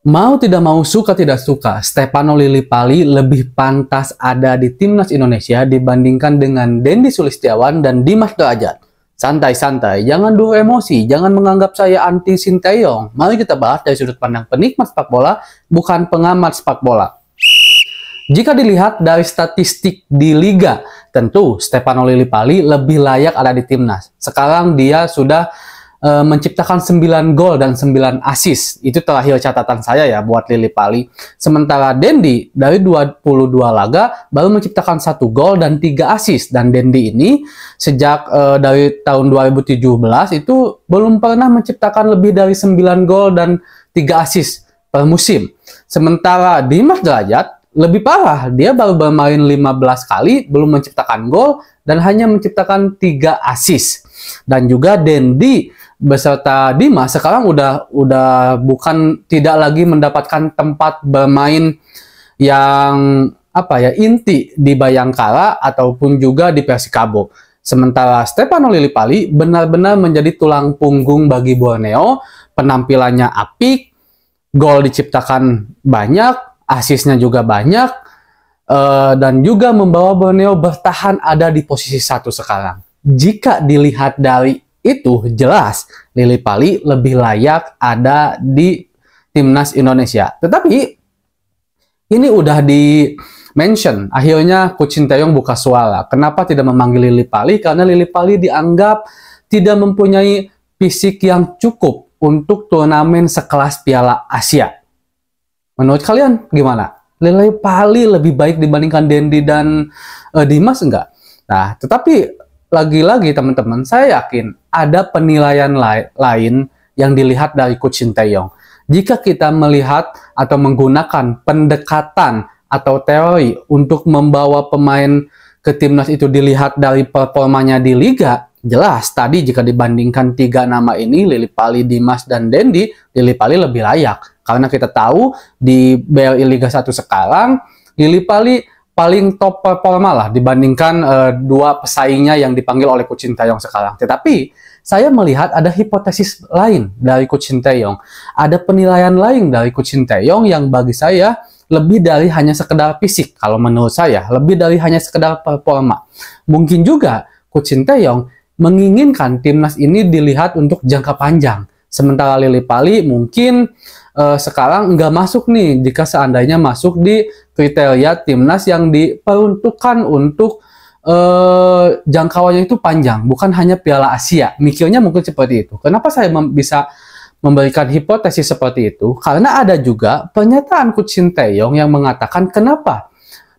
Mau tidak mau, suka tidak suka, Stefano Lillipali lebih pantas ada di timnas Indonesia dibandingkan dengan Dendi Sulistiawan dan Dimas Derajat. Santai-santai, jangan dulu emosi, jangan menganggap saya anti Sinteyong. Mari kita bahas dari sudut pandang penikmat sepak bola, bukan pengamat sepak bola. Jika dilihat dari statistik di Liga, tentu Stefano Lillipali lebih layak ada di timnas. Sekarang dia sudah menciptakan 9 gol dan 9 assist. Itu terakhir catatan saya ya buat Lillipali. Sementara Dendi dari 22 laga baru menciptakan 1 gol dan 3 assist. Dan Dendi ini sejak dari tahun 2017 itu belum pernah menciptakan lebih dari 9 gol dan 3 assist per musim. Sementara Dimas Derajat lebih parah, dia baru bermain 15 kali, belum menciptakan gol dan hanya menciptakan 3 assist. Dan juga Dendi beserta Dimas sekarang udah bukan tidak lagi mendapatkan tempat bermain yang inti di Bayangkara ataupun juga di Persikabo. Sementara Stefano Lillipali benar-benar menjadi tulang punggung bagi Borneo, penampilannya apik, gol diciptakan banyak, asisnya juga banyak, dan juga membawa Borneo bertahan ada di posisi 1 sekarang. Jika dilihat dari itu, jelas Lillipali lebih layak ada di timnas Indonesia. Tetapi ini udah di-mention, akhirnya Coach Sinteyong buka suara. Kenapa tidak memanggil Lillipali? Karena Lillipali dianggap tidak mempunyai fisik yang cukup untuk turnamen sekelas Piala Asia. Menurut kalian gimana? Lillipali lebih baik dibandingkan Dendi dan Dimas enggak? Nah, tetapi lagi-lagi teman-teman, saya yakin ada penilaian lain yang dilihat dari Coach Sinteyong. Jika kita melihat atau menggunakan pendekatan atau teori untuk membawa pemain ke timnas itu dilihat dari performanya di Liga, jelas tadi jika dibandingkan 3 nama ini, Lillipali, Dimas, dan Dendi, Lillipali lebih layak. Karena kita tahu di BRI Liga 1 sekarang, Lillipali paling top performa lah dibandingkan 2 pesaingnya yang dipanggil oleh Coach Sinteyong sekarang. Tetapi saya melihat ada hipotesis lain dari Coach Sinteyong. Ada penilaian lain dari Coach Sinteyong yang bagi saya lebih dari hanya sekedar fisik. Kalau menurut saya, lebih dari hanya sekedar performa. Mungkin juga Coach Sinteyong menginginkan timnas ini dilihat untuk jangka panjang. Sementara Lillipali mungkin sekarang nggak masuk nih jika seandainya masuk di kriteria timnas yang diperuntukkan untuk jangkauannya itu panjang, bukan hanya Piala Asia. Mikirnya mungkin seperti itu. Kenapa saya bisa memberikan hipotesis seperti itu? Karena ada juga pernyataan Coach Sinteyong yang mengatakan kenapa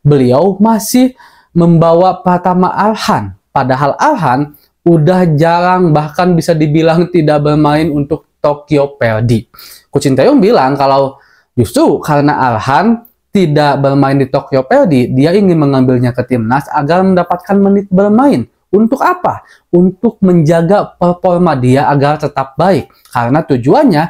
beliau masih membawa Pratama Arhan, padahal Arhan udah jarang, bahkan bisa dibilang tidak bermain untuk Tokyo Verdy. Coach Sinteyong bilang kalau justru karena Arhan tidak bermain di Tokyo Verdy, dia ingin mengambilnya ke timnas agar mendapatkan menit bermain. Untuk apa? Untuk menjaga performa dia agar tetap baik. Karena tujuannya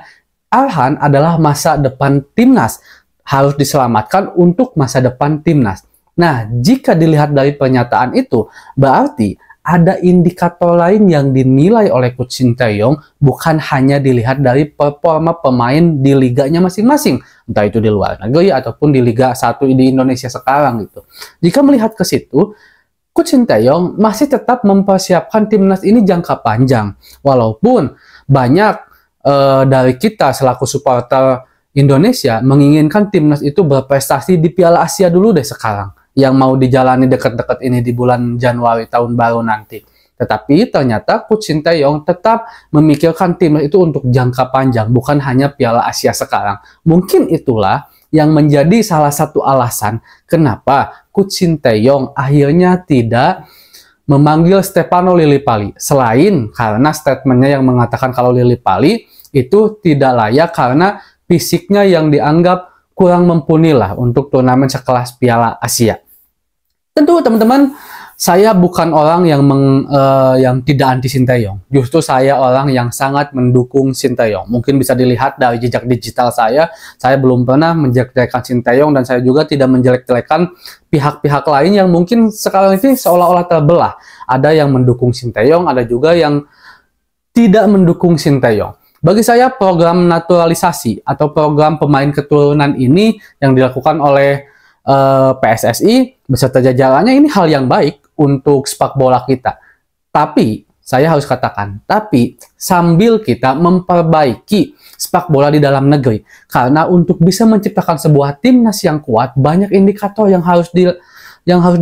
Arhan adalah masa depan timnas, harus diselamatkan untuk masa depan timnas. Nah, jika dilihat dari pernyataan itu, berarti ada indikator lain yang dinilai oleh Coach Sinteyong, bukan hanya dilihat dari performa pemain di liganya masing-masing, entah itu di luar negeri ataupun di Liga 1 di Indonesia sekarang gitu. Jika melihat ke situ, Coach Sinteyong masih tetap mempersiapkan timnas ini jangka panjang. Walaupun banyak dari kita selaku supporter Indonesia menginginkan timnas itu berprestasi di Piala Asia dulu deh sekarang, yang mau dijalani dekat-dekat ini di bulan Januari tahun baru nanti. Tetapi ternyata Coach Sinteyong tetap memikirkan timnas itu untuk jangka panjang, bukan hanya Piala Asia sekarang. Mungkin itulah yang menjadi salah satu alasan kenapa Coach Sinteyong akhirnya tidak memanggil Stefano Lillipali. Selain karena statementnya yang mengatakan kalau Lillipali itu tidak layak karena fisiknya yang dianggap kurang mumpuni lah untuk turnamen sekelas Piala Asia. Tentu teman-teman, saya bukan orang yang tidak anti Sinteyong. Justru saya orang yang sangat mendukung Sinteyong. Mungkin bisa dilihat dari jejak digital saya belum pernah menjelek-jelekan Sinteyong, dan saya juga tidak menjelek-jelekan pihak-pihak lain yang mungkin sekarang ini seolah-olah terbelah. Ada yang mendukung Sinteyong, ada juga yang tidak mendukung Sinteyong. Bagi saya program naturalisasi atau program pemain keturunan ini yang dilakukan oleh PSSI beserta jajarannya ini hal yang baik untuk sepak bola kita. Tapi saya harus katakan, tapi sambil kita memperbaiki sepak bola di dalam negeri. Karena untuk bisa menciptakan sebuah timnas yang kuat, banyak indikator yang harus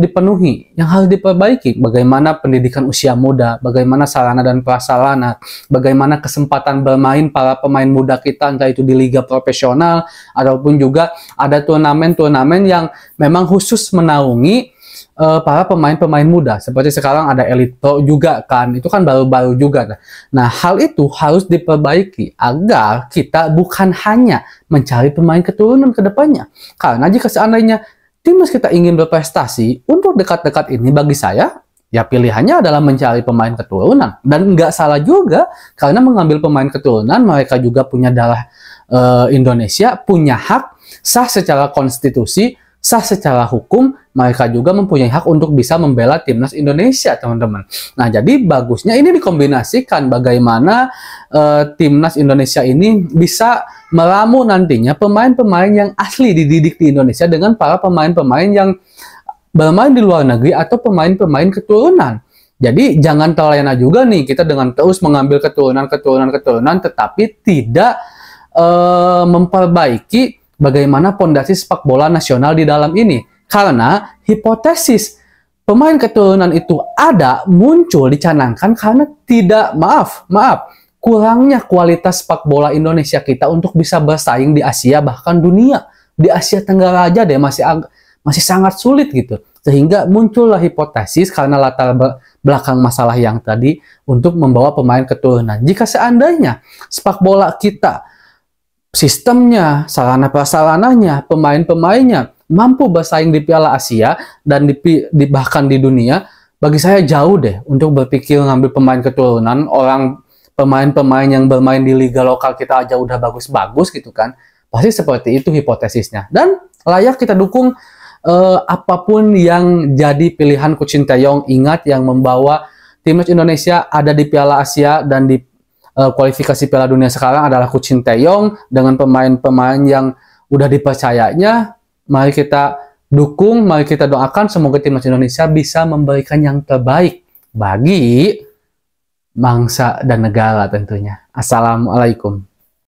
dipenuhi, yang harus diperbaiki. Bagaimana pendidikan usia muda, bagaimana sarana dan prasarana, bagaimana kesempatan bermain para pemain muda kita, entah itu di liga profesional, ataupun juga ada turnamen-turnamen yang memang khusus menaungi para pemain-pemain muda. Seperti sekarang ada Elite Pro juga kan, itu kan baru-baru juga. Nah, hal itu harus diperbaiki agar kita bukan hanya mencari pemain keturunan ke depannya. Karena jika seandainya timnas kita ingin berprestasi, untuk dekat-dekat ini bagi saya, ya pilihannya adalah mencari pemain keturunan. Dan nggak salah juga, karena mengambil pemain keturunan, mereka juga punya darah Indonesia, punya hak, sah secara konstitusi, sah secara hukum, mereka juga mempunyai hak untuk bisa membela timnas Indonesia, teman-teman. Nah, jadi bagusnya ini dikombinasikan bagaimana timnas Indonesia ini bisa meramu nantinya pemain-pemain yang asli dididik di Indonesia dengan para pemain-pemain yang bermain di luar negeri atau pemain-pemain keturunan. Jadi jangan terlena juga nih kita dengan terus mengambil keturunan tetapi tidak memperbaiki bagaimana pondasi sepak bola nasional di dalam ini. Karena hipotesis pemain keturunan itu muncul, dicanangkan karena kurangnya kualitas sepak bola Indonesia kita untuk bisa bersaing di Asia, bahkan dunia. Di Asia Tenggara aja deh masih sangat sulit gitu. Sehingga muncullah hipotesis karena latar belakang masalah yang tadi untuk membawa pemain keturunan. Jika seandainya sepak bola kita, sistemnya, sarana prasarananya, pemain-pemainnya mampu bersaing di Piala Asia dan bahkan di dunia, bagi saya jauh deh untuk berpikir ngambil pemain keturunan. Orang pemain-pemain yang bermain di liga lokal kita aja udah bagus-bagus gitu kan. Pasti seperti itu hipotesisnya. Dan layak kita dukung apapun yang jadi pilihan Coach Sinteyong. Ingat, yang membawa timnas Indonesia ada di Piala Asia dan di kualifikasi Piala Dunia sekarang adalah Coach Sinteyong dengan pemain-pemain yang udah dipercayanya. Mari kita dukung, mari kita doakan semoga timnas Indonesia bisa memberikan yang terbaik bagi bangsa dan negara tentunya. Assalamualaikum.